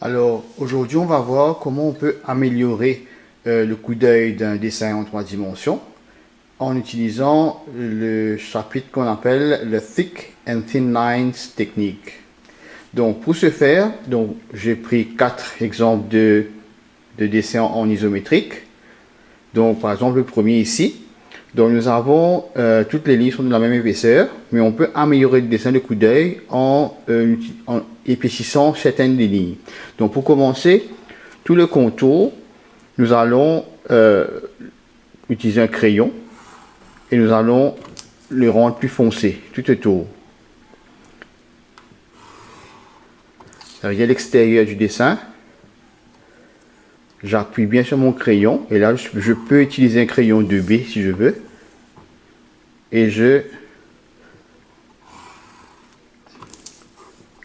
Alors aujourd'hui on va voir comment on peut améliorer le coup d'œil d'un dessin en 3 dimensions en utilisant le chapitre qu'on appelle le Thick and Thin Lines technique. Donc pour ce faire, j'ai pris 4 exemples de dessins en isométrique. Donc par exemple le premier ici. Donc nous avons toutes les lignes sont de la même épaisseur, mais on peut améliorer le dessin de coup d'œil en épaississant certaines des lignes. Donc pour commencer, tout le contour, nous allons utiliser un crayon et nous allons le rendre plus foncé tout autour. Il y a l'extérieur du dessin. J'appuie bien sur mon crayon et là je peux utiliser un crayon 2B si je veux. Et je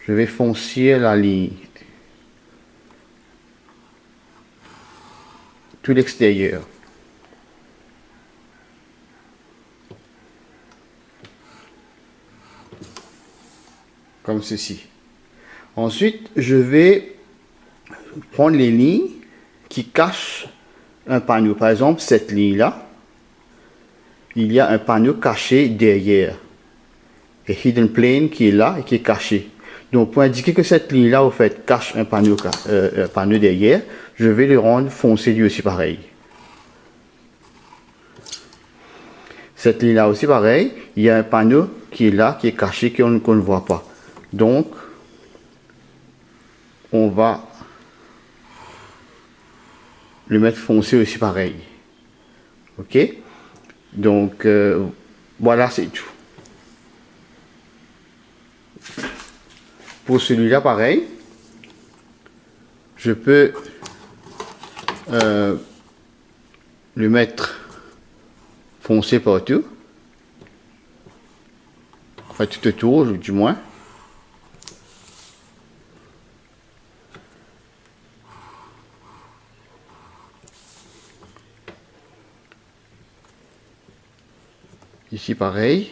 vais foncir la ligne. Tout l'extérieur. Comme ceci. Ensuite, je vais prendre les lignes qui cachent un panneau. Par exemple, cette ligne-là, il y a un panneau caché derrière. Un hidden plane qui est là et qui est caché. Donc, pour indiquer que cette ligne-là, au fait, cache un panneau derrière, je vais le rendre foncé lui aussi pareil. Cette ligne-là aussi pareil, il y a un panneau qui est là, qui est caché, qu'on ne voit pas. Donc, on va le mettre foncé aussi pareil. Ok? Donc, voilà, c'est tout. Pour celui-là, pareil, je peux le mettre foncé partout. Enfin, tout autour, du moins. Ici, pareil.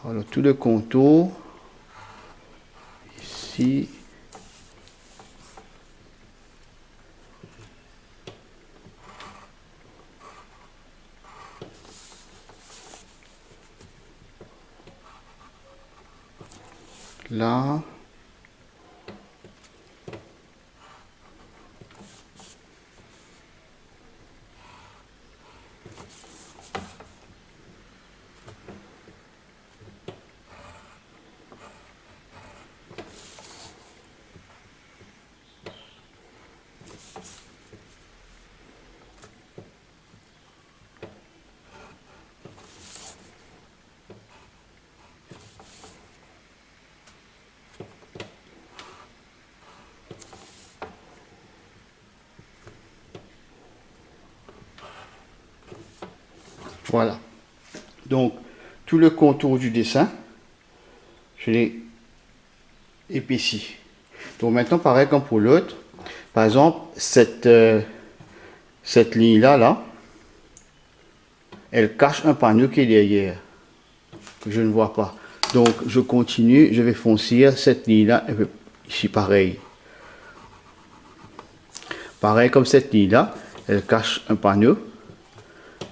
Alors, tout le contour. Ici. Là. Voilà. Donc, tout le contour du dessin, je l'ai épaissi. Donc maintenant, pareil comme pour l'autre. Par exemple, cette ligne-là, là, elle cache un panneau qui est derrière, que je ne vois pas. Donc, je continue, je vais foncir cette ligne-là, ici pareil. Pareil comme cette ligne-là, elle cache un panneau.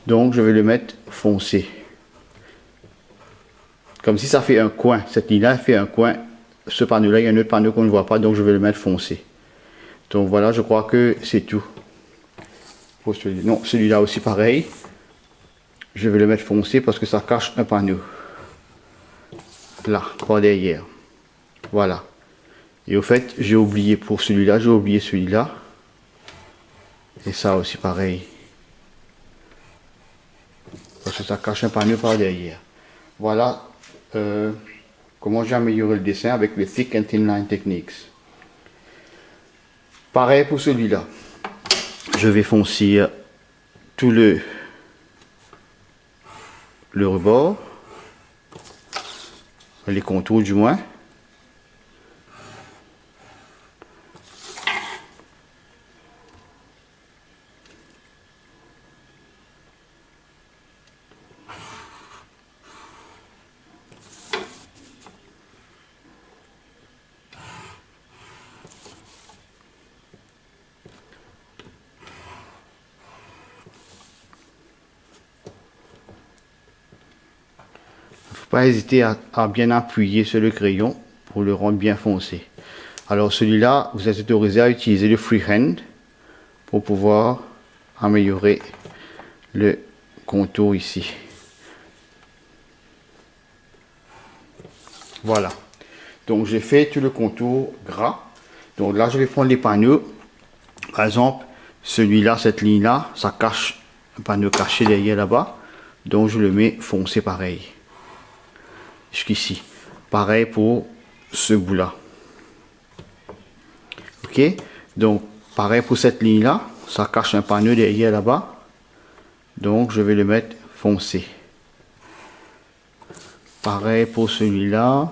Donc, je vais le mettre foncé. Comme si ça fait un coin. Cette ligne-là fait un coin. Ce panneau-là, il y a un autre panneau qu'on ne voit pas, donc je vais le mettre foncé. Donc voilà, je crois que c'est tout. Pour celui-là. Non, celui-là aussi pareil. Je vais le mettre foncé parce que ça cache un panneau. Là, par derrière. Voilà. Et au fait, j'ai oublié pour celui-là, j'ai oublié celui-là. Et ça aussi pareil. Parce que ça cache un panneau par derrière. Voilà comment j'ai amélioré le dessin avec le Thick and Thin Line Techniques. Pareil pour celui-là. Je vais foncir tout le rebord. les contours du moins. Pas hésiter à bien appuyer sur le crayon pour le rendre bien foncé. Alors celui-là, vous êtes autorisé à utiliser le freehand pour pouvoir améliorer le contour ici. Voilà. Donc j'ai fait tout le contour gras. Donc là je vais prendre les panneaux. Par exemple, celui-là, cette ligne-là, ça cache un panneau caché derrière là-bas. Donc je le mets foncé pareil. Jusqu'ici. Pareil pour ce bout là. Ok, donc pareil pour cette ligne là, ça cache un panneau derrière là-bas, donc je vais le mettre foncé. Pareil pour celui-là,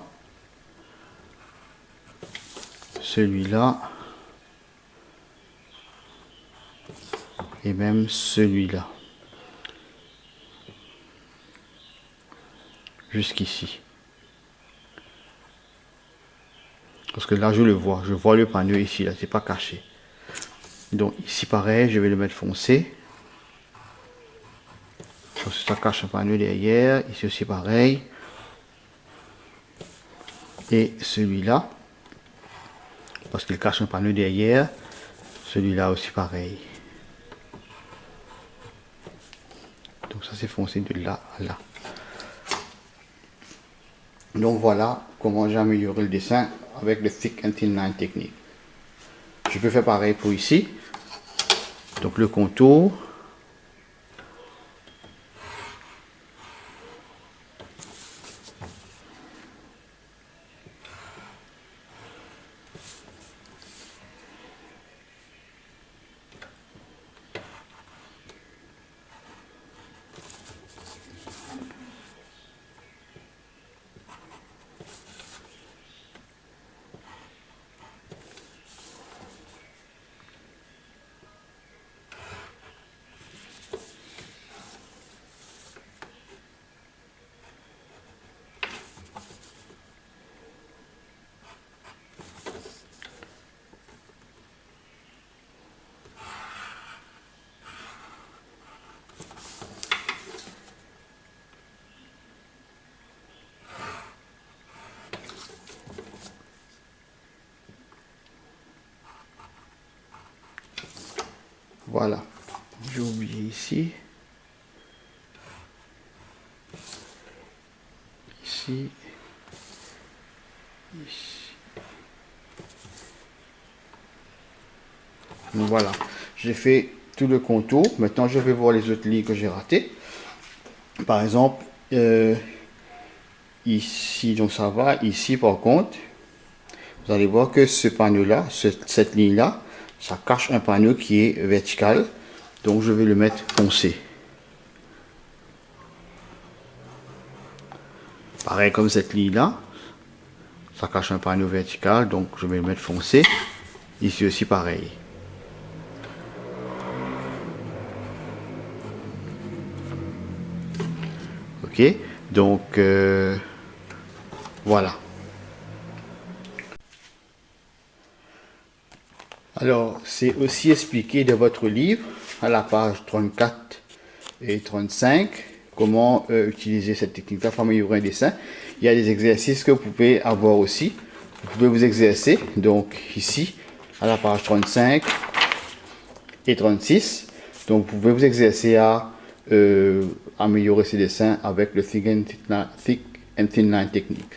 celui-là et même celui-là, jusqu'ici. Parce que là je le vois, je vois le panneau ici, là c'est pas caché. Donc ici pareil, je vais le mettre foncé. Parce que ça cache un panneau derrière, ici aussi pareil. Et celui-là, parce qu'il cache un panneau derrière, celui-là aussi pareil. Donc ça c'est foncé de là à là. Donc voilà comment j'ai amélioré le dessin avec le Thick and Thin Line technique. Je peux faire pareil pour ici. Donc le contour. Voilà, j'ai oublié ici, ici, ici. Donc voilà, j'ai fait tout le contour. Maintenant, je vais voir les autres lignes que j'ai ratées. Par exemple, ici, donc ça va. Ici, par contre, vous allez voir que ce panneau-là, cette ligne-là, ça cache un panneau qui est vertical. Donc, je vais le mettre foncé. Pareil comme cette ligne-là, ça cache un panneau vertical. Donc, je vais le mettre foncé. Ici aussi, pareil. Ok, donc voilà. Alors, c'est aussi expliqué dans votre livre, à la page 34 et 35, comment utiliser cette technique-là pour améliorer un dessin. Il y a des exercices que vous pouvez avoir aussi. Vous pouvez vous exercer, donc ici, à la page 35 et 36. Donc, vous pouvez vous exercer à améliorer ces dessins avec le Thick and Thin Line technique.